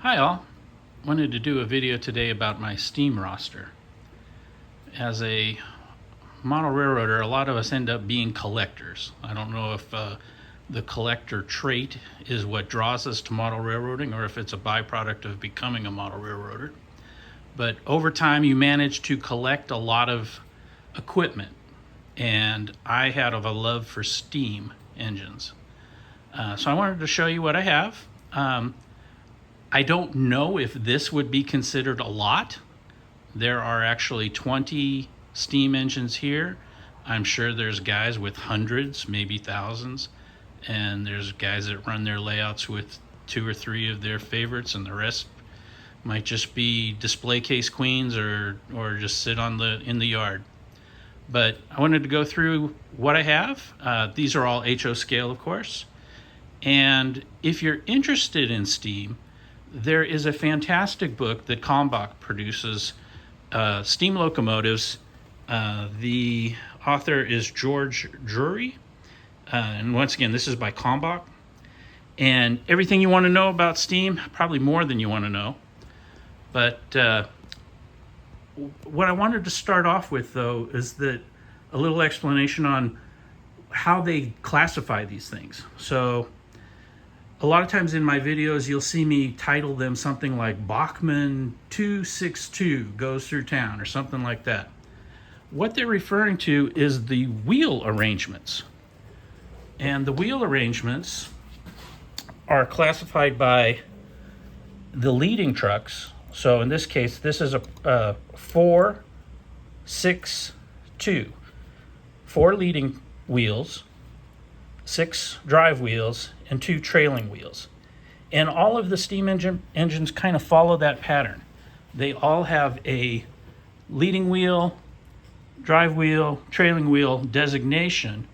Hi all, wanted to do a video today about my steam roster. As a model railroader, a lot of us end up being collectors. I don't know if the collector trait is what draws us to model railroading or if it's a byproduct of becoming a model railroader. But over time you manage to collect a lot of equipment, and I had a love for steam engines. So I wanted to show you what I have. I don't know if this would be considered a lot. There are actually 20 steam engines here. I'm sure there's guys with hundreds, maybe thousands, and there's guys that run their layouts with 2 or 3 of their favorites, and the rest might just be display case queens or just sit in the yard. But I wanted to go through what I have. These are all HO scale, of course. And if you're interested in steam, there is a fantastic book that Kalmbach produces, Steam Locomotives. The author is George Drury. And once again, this is by Kalmbach. And everything you want to know about steam, probably more than you want to know. But what I wanted to start off with, though, is that a little explanation on how they classify these things. So a lot of times in my videos, you'll see me title them something like Bachmann 262 goes through town or something like that. What they're referring to is the wheel arrangements. And the wheel arrangements are classified by the leading trucks. So in this case, this is a 462. 4 leading wheels, 6 drive wheels, and 2 trailing wheels. And all of the steam engines kind of follow that pattern. They all have a leading wheel, drive wheel, trailing wheel designation.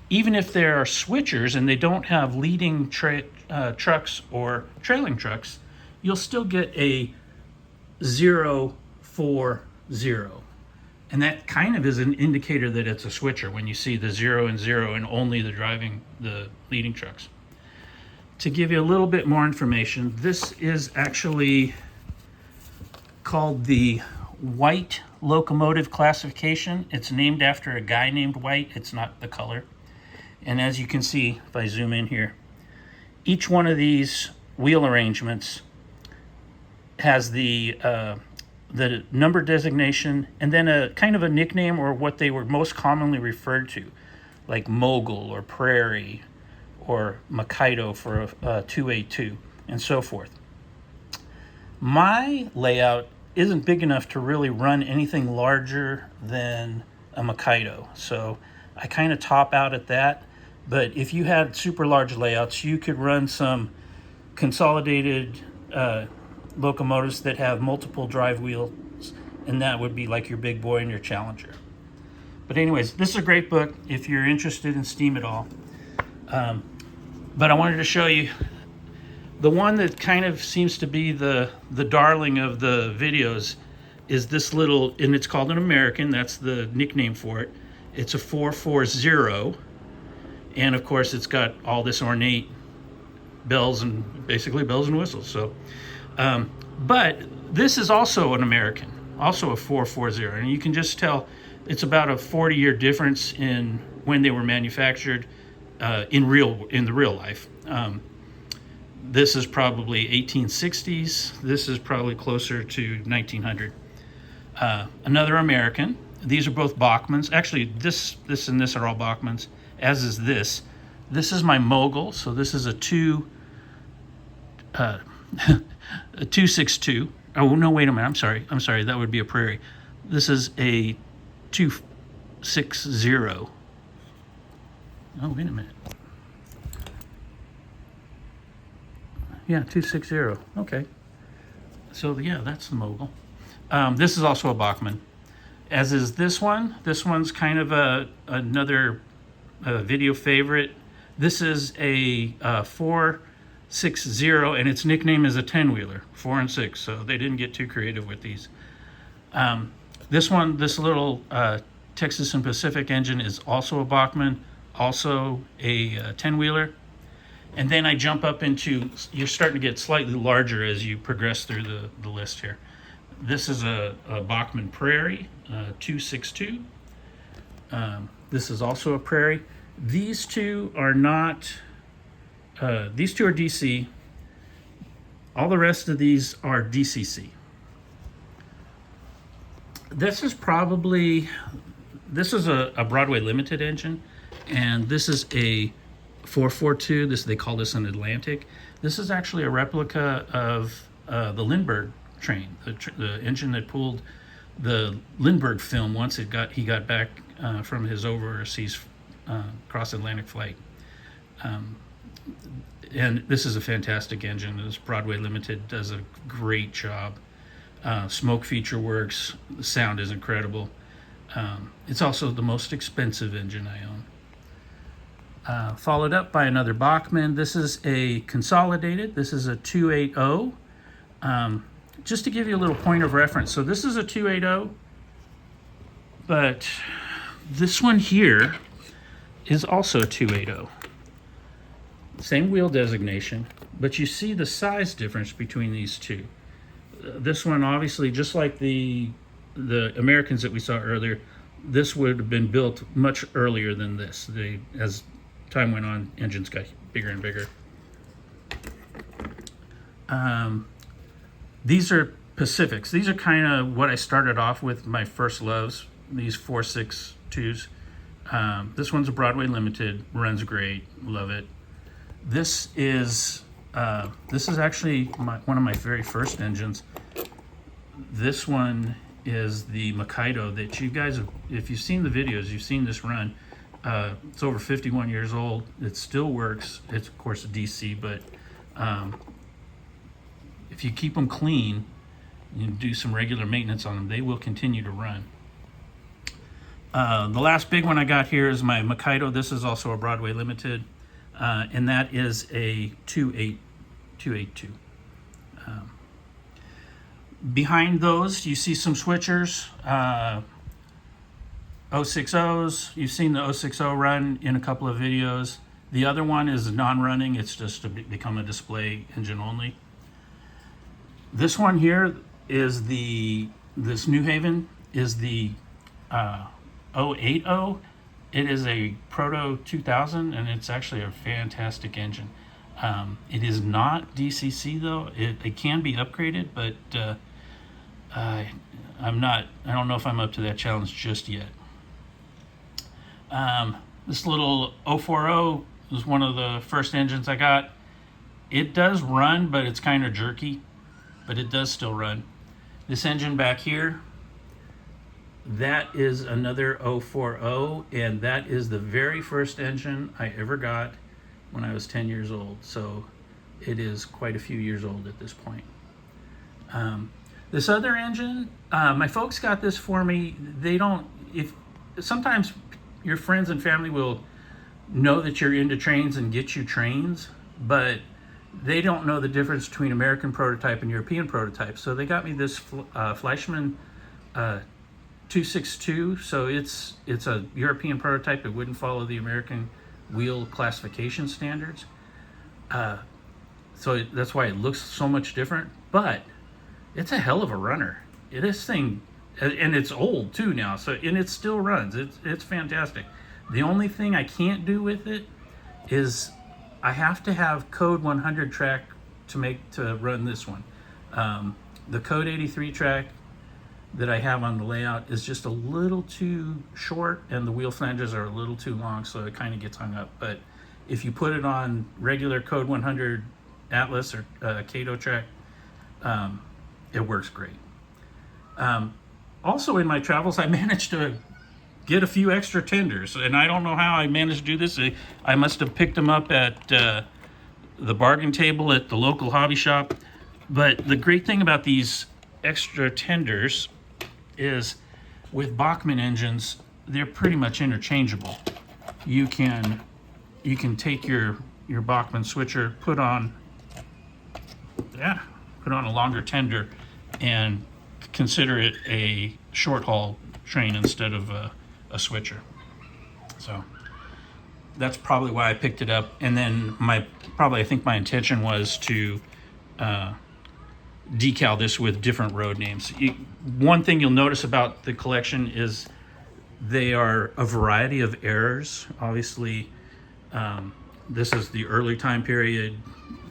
Even if there are switchers and they don't have leading trucks or trailing trucks, you'll still get a 040. And that kind of is an indicator that it's a switcher when you see the 0 and 0 and only the leading trucks. To give you a little bit more information, this is actually called the White locomotive classification. It's named after a guy named White. It's not the color. And as you can see, if I zoom in here, each one of these wheel arrangements has the number designation and then a kind of a nickname or what they were most commonly referred to, like Mogul or Prairie or Makaido for a 282 and so forth. My layout isn't big enough to really run anything larger than a Makaido, so I kind of top out at that. But if you had super large layouts, you could run some consolidated locomotives that have multiple drive wheels, and that would be like your big boy and your Challenger. But anyways, this is a great book if you're interested in steam at all. But I wanted to show you the one that kind of seems to be the darling of the videos is this little, and it's called an American. That's the nickname for it. It's a 440, and of course it's got all this ornate bells and basically bells and whistles. So but this is also an American, also a 440, and you can just tell it's about a 40-year difference in when they were manufactured in the real life. This is probably 1860s. This is probably closer to 1900. Another American. These are both Bachmanns. Actually, this and this are all Bachmanns, as is this. This is my Mogul, so this is a 262. Oh, no, wait a minute. I'm sorry. That would be a Prairie. This is a 260. Oh, wait a minute. Yeah, 260. Okay. So, yeah, that's the Mogul. This is also a Bachmann, as is this one. This one's kind of another video favorite. This is a 460, and its nickname is a 10-wheeler, 4 and 6, so they didn't get too creative with these. This one, this little Texas and Pacific engine is also a Bachmann, also a 10-wheeler. And then I jump up into, you're starting to get slightly larger as you progress through the list here. This is a Bachmann Prairie 262. This is also a Prairie. These two are not, these two are DC. All the rest of these are DCC. This is probably, this is a Broadway Limited engine, and this is a 442. They call this an Atlantic. This is actually a replica of the Lindbergh train, the engine that pulled the Lindbergh film once he got back from his overseas cross-Atlantic flight. And this is a fantastic engine. This Broadway Limited does a great job. Smoke feature works. The sound is incredible. It's also the most expensive engine I own. Followed up by another Bachmann. This is a consolidated. This is a 280. Just to give you a little point of reference. So this is a 280, but this one here is also a 280. Same wheel designation, but you see the size difference between these two. This one, obviously, just like the Americans that we saw earlier, this would have been built much earlier than this. As time went on, engines got bigger and bigger. These are Pacifics. These are kind of what I started off with, my first loves, these 462s. This one's a Broadway Limited, runs great, love it. This is actually one of my very first engines. This one is the Mikado that you guys have, if you've seen the videos, you've seen this run. It's over 51 years old. It still works. It's of course a DC, but if you keep them clean, you do some regular maintenance on them, they will continue to run. The last big one I got here is my Mikado. This is also a Broadway Limited, and that is a 282. Behind those, you see some switchers, 060s. You've seen the 060 run in a couple of videos. The other one is non-running. It's just to become a display engine only. This one here is this New Haven is the 080. It is a Proto 2000, and it's actually a fantastic engine. It is not DCC though. It can be upgraded, but I don't know if I'm up to that challenge just yet. This little 040 was one of the first engines I got. It does run, but it's kind of jerky, but it does still run. This engine back here, that is another 040, and that is the very first engine I ever got when I was 10 years old. So it is quite a few years old at this point. This other engine, my folks got this for me. Sometimes your friends and family will know that you're into trains and get you trains, but they don't know the difference between American prototype and European prototype. So they got me this Fleischmann 262. So it's a European prototype. It wouldn't follow the American wheel classification standards. So that's why it looks so much different, but it's a hell of a runner. This thing, and it's old too now, and it still runs. It's fantastic. The only thing I can't do with it is I have to have code 100 track to run this one. The code 83 track that I have on the layout is just a little too short, and the wheel flanges are a little too long, so it kind of gets hung up. But if you put it on regular code 100 Atlas or Kato track, it works great. Also in my travels, I managed to get a few extra tenders, and I don't know how I managed to do this. I must have picked them up at the bargain table at the local hobby shop. But the great thing about these extra tenders is with Bachmann engines, they're pretty much interchangeable. You can take your Bachmann switcher, put on a longer tender, and consider it a short haul train instead of a switcher. So that's probably why I picked it up. And then I think my intention was to decal this with different road names. One thing you'll notice about the collection is they are a variety of errors. Obviously, this is the early time period.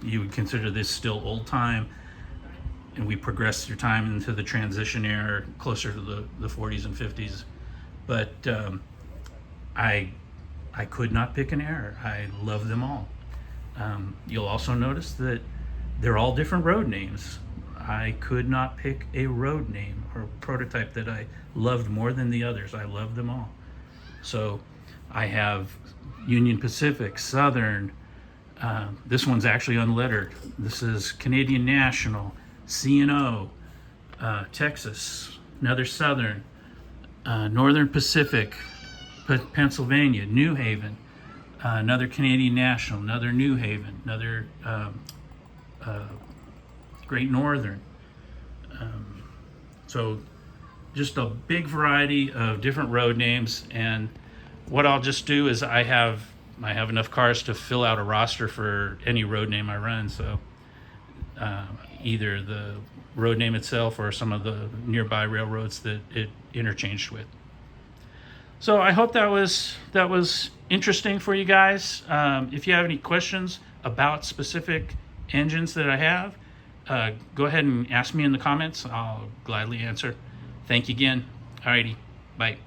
You would consider this still old time, and we progressed through time into the transition era, closer to the 40s and 50s. But I could not pick an error. I love them all. You'll also notice that they're all different road names. I could not pick a road name or prototype that I loved more than the others. I love them all. So I have Union Pacific, Southern. This one's actually unlettered. This is Canadian National, C&O, Texas, another Southern, Northern Pacific, Pennsylvania, New Haven, another Canadian National, another New Haven, another Great Northern. So just a big variety of different road names. And what I'll just do is I have enough cars to fill out a roster for any road name I run. So either the road name itself or some of the nearby railroads that it interchanged with. So I hope that was interesting for you guys. If you have any questions about specific engines that I have, go ahead and ask me in the comments. I'll gladly answer. Thank you again. Alrighty, bye.